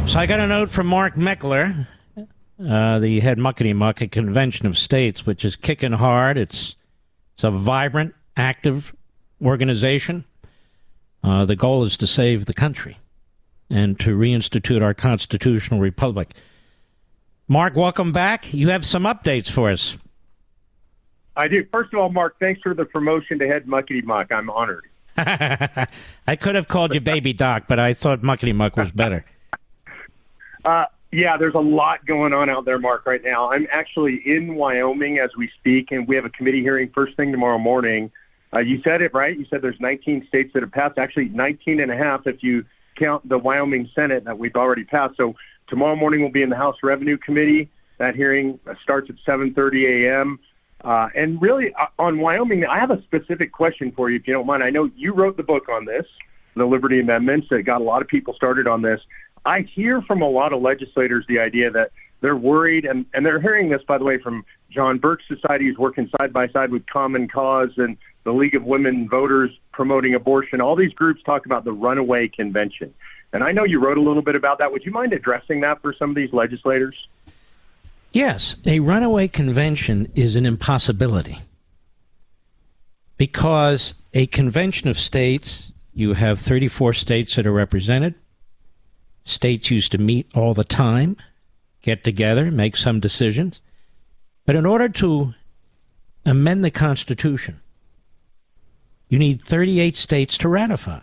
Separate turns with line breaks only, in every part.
So I got a note from Mark Meckler, the head muckety-muck at Convention of States, which is kicking hard. It's a vibrant, active organization. The goal is to save the country and to reinstitute our constitutional republic. Mark, welcome back. You have some updates for us.
I do. First of all, Mark, thanks for the promotion to head muckety-muck. I'm honored.
I could have called you Baby Doc, but I thought muckety-muck was better.
Yeah, there's a lot going on out there, Mark, right now. I'm actually in Wyoming as we speak, and we have a committee hearing first thing tomorrow morning. You said it right. You said there's 19 states that have passed, actually 19 and a half if you count the Wyoming Senate that we've already passed. So tomorrow morning we'll be in the House Revenue Committee. That hearing starts at 7:30 a.m. And really, on Wyoming, I have a specific question for you, if you don't mind. I know you wrote the book on this, the Liberty Amendments, that got a lot of people started on this. I hear from a lot of legislators the idea that they're worried, and they're hearing this, by the way, from John Birch Society, who's working side by side with Common Cause, and the League of Women Voters promoting abortion. All these groups talk about the runaway convention. And I know you wrote a little bit about that. Would you mind addressing that for some of these legislators?
Yes, a runaway convention is an impossibility because a convention of states, you have 34 states that are represented. States used to meet all the time, get together, make some decisions. But in order to amend the Constitution, you need 38 states to ratify.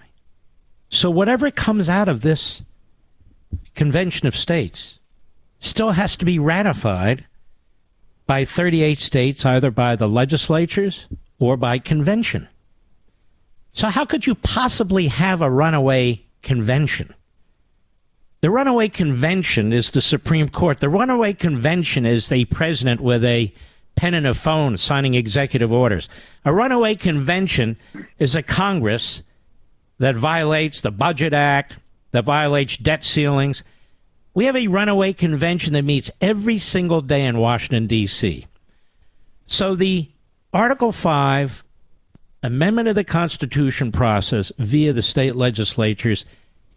So whatever comes out of this convention of states still has to be ratified by 38 states, either by the legislatures or by convention. So how could you possibly have a runaway convention? The runaway convention is the Supreme Court. The runaway convention is the president with a pen and a phone signing executive orders. A runaway convention is a Congress that violates the Budget Act, that violates debt ceilings. We have a runaway convention that meets every single day in Washington, D.C. So the Article 5 amendment of the Constitution process via the state legislatures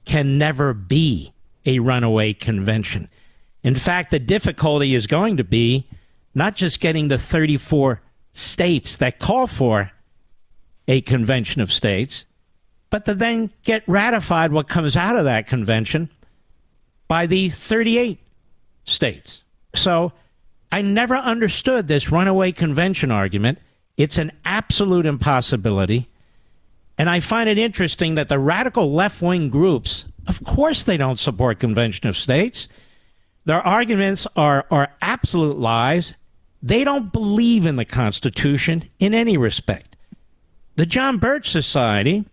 can never be a runaway convention. In fact, the difficulty is going to be not just getting the 34 states that call for a convention of states, but to then get ratified what comes out of that convention by the 38 states. So I never understood this runaway convention argument. It's an absolute impossibility. And I find it interesting that the radical left-wing groups, of course they don't support convention of states. Their arguments are absolute lies. They don't believe in the Constitution in any respect. The John Birch Society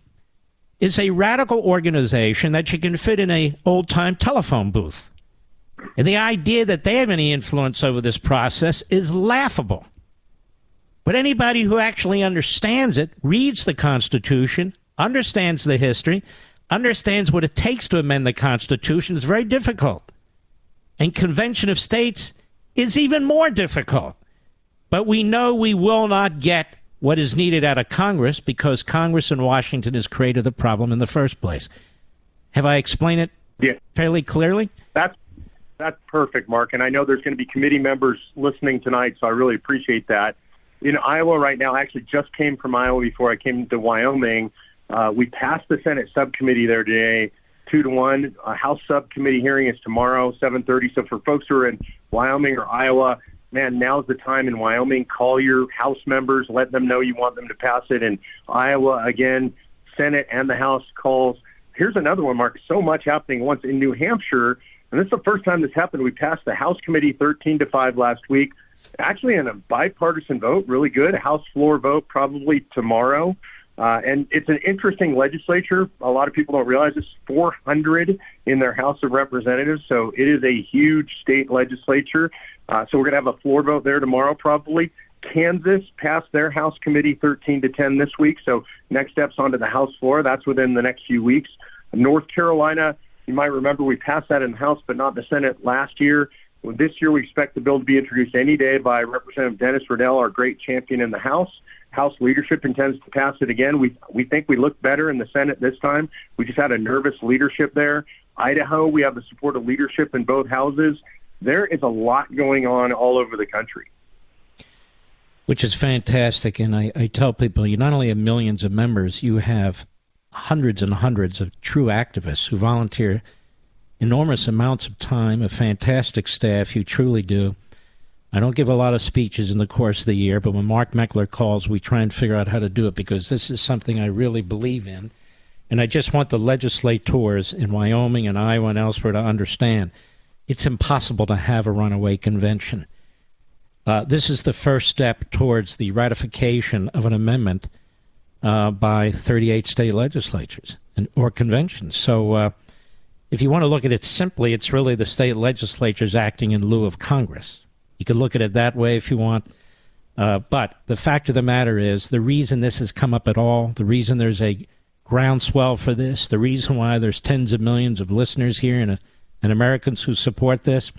is a radical organization that you can fit in an old-time telephone booth. And the idea that they have any influence over this process is laughable. But anybody who actually understands it, reads the Constitution, understands the history, understands what it takes to amend the Constitution is very difficult. And Convention of States is even more difficult. But we know we will not get what is needed out of Congress because Congress in Washington has created the problem in the first place. Have I explained it fairly clearly?
That's perfect, Mark. And I know there's going to be committee members listening tonight, so I really appreciate that. In Iowa right now, I actually just came from Iowa before I came to Wyoming. We passed the Senate subcommittee there today, 2-1. A House subcommittee hearing is tomorrow, 7:30. So for folks who are in Wyoming or Iowa, man, now's the time in Wyoming. Call your House members, let them know you want them to pass it. In Iowa, again, Senate and the House calls. Here's another one, Mark. So much happening once in New Hampshire, and this is the first time this happened. We passed the House committee 13-5 last week. Actually, in a bipartisan vote, really good. A House floor vote probably tomorrow. And it's an interesting legislature. A lot of people don't realize it's 400 in their House of Representatives. So it is a huge state legislature. So we're going to have a floor vote there tomorrow probably. Kansas passed their House committee 13-10 this week. So next steps onto the House floor. That's within the next few weeks. North Carolina, you might remember we passed that in the House, but not the Senate last year. This year, we expect the bill to be introduced any day by Representative Dennis Riddell, our great champion in the House. House leadership intends to pass it again. We think we look better in the Senate this time. We just had a nervous leadership there. Idaho, we have the support of leadership in both houses. There is a lot going on all over the country.
Which is fantastic. And I tell people, you not only have millions of members, you have hundreds and hundreds of true activists who volunteer enormous amounts of time, a fantastic staff. You truly do. I don't give a lot of speeches in the course of the year, but when Mark Meckler calls, we try and figure out how to do it, because this is something I really believe in. And I just want the legislators in Wyoming and Iowa and elsewhere to understand it's impossible to have a runaway convention. This is the first step towards the ratification of an amendment by 38 state legislatures or conventions. So if you want to look at it simply, it's really the state legislatures acting in lieu of Congress. You could look at it that way if you want. But the fact of the matter is, the reason this has come up at all, the reason there's a groundswell for this, the reason why there's tens of millions of listeners here and Americans who support this,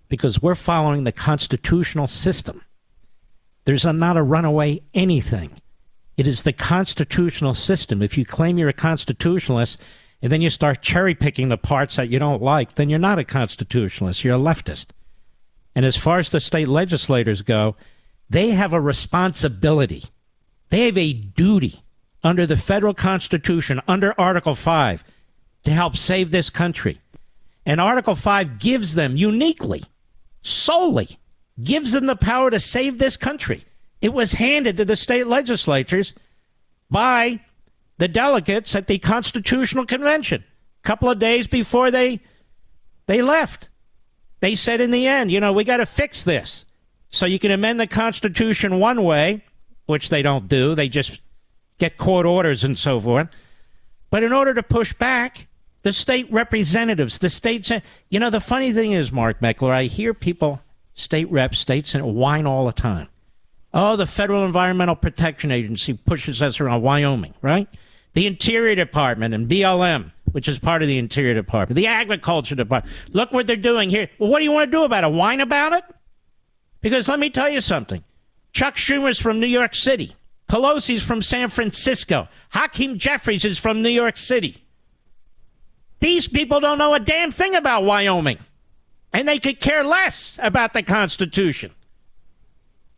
because we're following the constitutional system. There's not a runaway anything. It is the constitutional system. If you claim you're a constitutionalist and then you start cherry-picking the parts that you don't like, then you're not a constitutionalist. You're a leftist. And as far as the state legislators go, they have a responsibility. They have a duty under the federal Constitution, under Article 5, to help save this country. And Article 5 gives them uniquely, solely, gives them the power to save this country. It was handed to the state legislatures by the delegates at the Constitutional Convention a couple of days before they left. They said in the end, we got to fix this. So you can amend the Constitution one way, which they don't do. They just get court orders and so forth. But in order to push back, the state representatives, the states, the funny thing is, Mark Meckler, I hear people, state reps, states, whine all the time. Oh, the Federal Environmental Protection Agency pushes us around Wyoming, right? The Interior Department and BLM, which is part of the Interior Department, the Agriculture Department. Look what they're doing here. Well, what do you want to do about it? Whine about it? Because let me tell you something. Chuck Schumer's from New York City. Pelosi's from San Francisco. Hakeem Jeffries is from New York City. These people don't know a damn thing about Wyoming. And they could care less about the Constitution.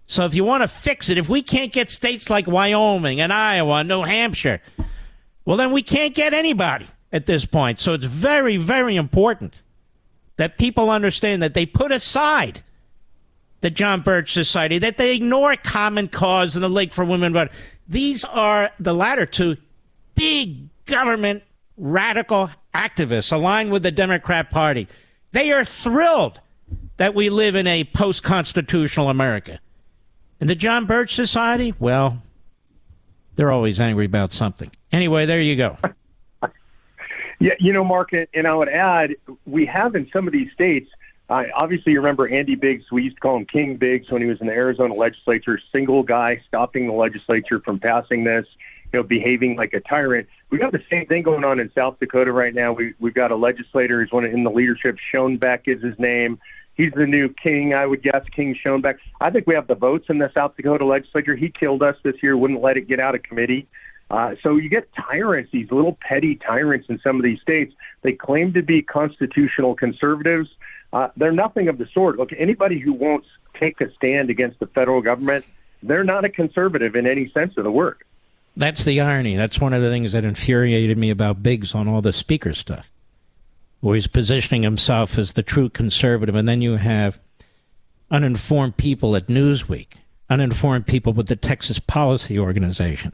So if you want to fix it, if we can't get states like Wyoming and Iowa and New Hampshire, well, then we can't get anybody at this point. So it's very, very important that people understand that they put aside the John Birch Society, that they ignore Common Cause and the League for Women Vote. These are the latter two big government radical activists aligned with the Democrat Party. They are thrilled that we live in a post-constitutional America. And the John Birch Society, well, they're always angry about something. Anyway, there you go.
Yeah, Mark, and I would add, we have in some of these states, obviously you remember Andy Biggs, we used to call him King Biggs when he was in the Arizona legislature, single guy stopping the legislature from passing this, behaving like a tyrant. We got the same thing going on in South Dakota right now. We've got a legislator who's in the leadership. Schoenbeck is his name. He's the new king, I would guess, King Schoenbeck. I think we have the votes in the South Dakota legislature. He killed us this year, wouldn't let it get out of committee. So you get tyrants, these little petty tyrants in some of these states. They claim to be constitutional conservatives. They're nothing of the sort. Look, anybody who won't take a stand against the federal government, they're not a conservative in any sense of the word.
That's the irony. That's one of the things that infuriated me about Biggs on all the speaker stuff, where he's positioning himself as the true conservative, and then you have uninformed people at Newsweek, uninformed people with the Texas Policy Organization,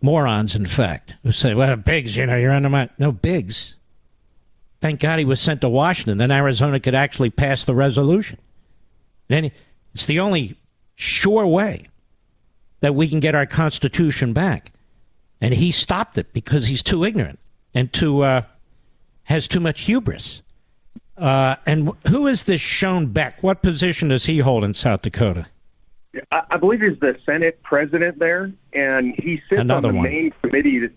morons, in fact, who say, well, Biggs, you're under my... No, Biggs, thank God he was sent to Washington. Then Arizona could actually pass the resolution. Then it's the only sure way that we can get our Constitution back. And he stopped it because he's too ignorant and has too much hubris. And who is this Schoenbeck? What position does he hold in South Dakota?
I believe he's the Senate president there, and he sits on the main committee.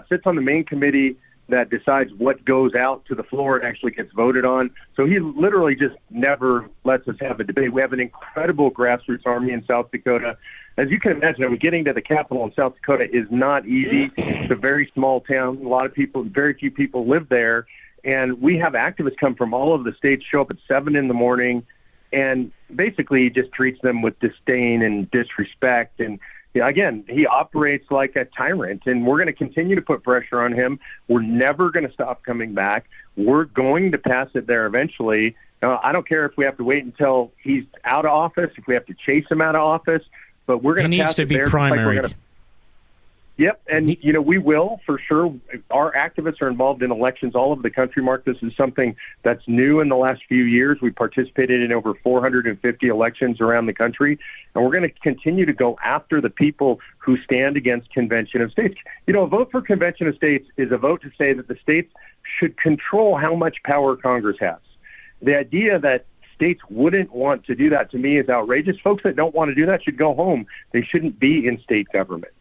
Sits on the main committee that decides what goes out to the floor and actually gets voted on. So he literally just never lets us have a debate. We have an incredible grassroots army in South Dakota. As you can imagine, getting to the Capitol in South Dakota is not easy. It's a very small town. A lot of people, very few people live there. And we have activists come from all over the states, show up at 7 in the morning, and basically just treats them with disdain and disrespect. And again, he operates like a tyrant, and we're going to continue to put pressure on him. We're never going to stop coming back. We're going to pass it there eventually. I don't care if we have to wait until he's out of office, if we have to chase him out of office, but we're going to pass it there. He needs to be primary. Yep, and, we will, for sure. Our activists are involved in elections all over the country, Mark. This is something that's new in the last few years. We participated in over 450 elections around the country, and we're going to continue to go after the people who stand against Convention of States. A vote for Convention of States is a vote to say that the states should control how much power Congress has. The idea that states wouldn't want to do that, to me, is outrageous. Folks that don't want to do that should go home. They shouldn't be in state government.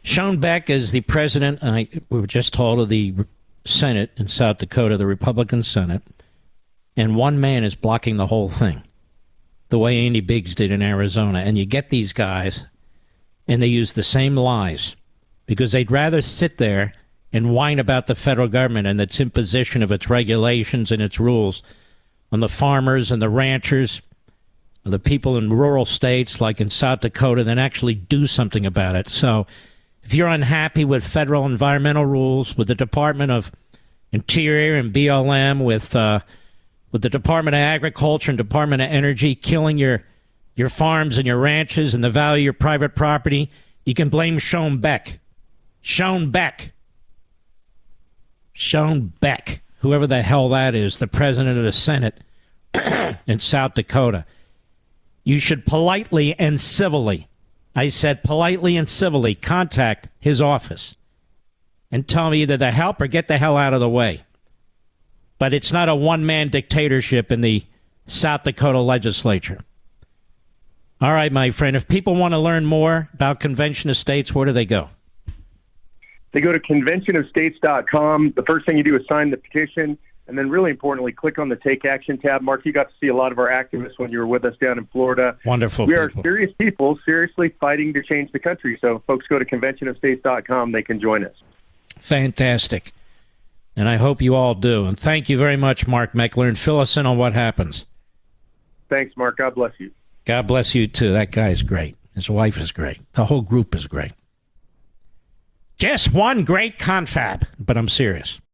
Sean Beck is the president, we were just told, of the Senate in South Dakota, the Republican Senate, and one man is blocking the whole thing, the way Andy Biggs did in Arizona. And you get these guys, and they use the same lies, because they'd rather sit there and whine about the federal government and its imposition of its regulations and its rules on the farmers and the ranchers, the people in rural states like in South Dakota, than actually do something about it. So if you're unhappy with federal environmental rules, with the Department of Interior and BLM, with the Department of Agriculture and Department of Energy killing your farms and your ranches and the value of your private property, you can blame Sean Beck. Sean Beck. Sean Beck, whoever the hell that is, the president of the Senate in South Dakota. You should politely and civilly, I said politely and civilly, contact his office and tell me either to help or get the hell out of the way. But it's not a one-man dictatorship in the South Dakota legislature. All right, my friend, if people want to learn more about Convention of States, where do they go?
They go to conventionofstates.com. The first thing you do is sign the petition, and then really importantly, click on the Take Action tab. Mark, you got to see a lot of our activists when you were with us down in Florida.
Wonderful
We
people.
are serious people, seriously fighting to change the country. So if folks go to conventionofstates.com, they can join us.
Fantastic. And I hope you all do. And thank you very much, Mark Meckler, and fill us in on what happens.
Thanks, Mark. God bless you.
God bless you, too. That guy's great. His wife is great. The whole group is great. Just one great confab, but I'm serious.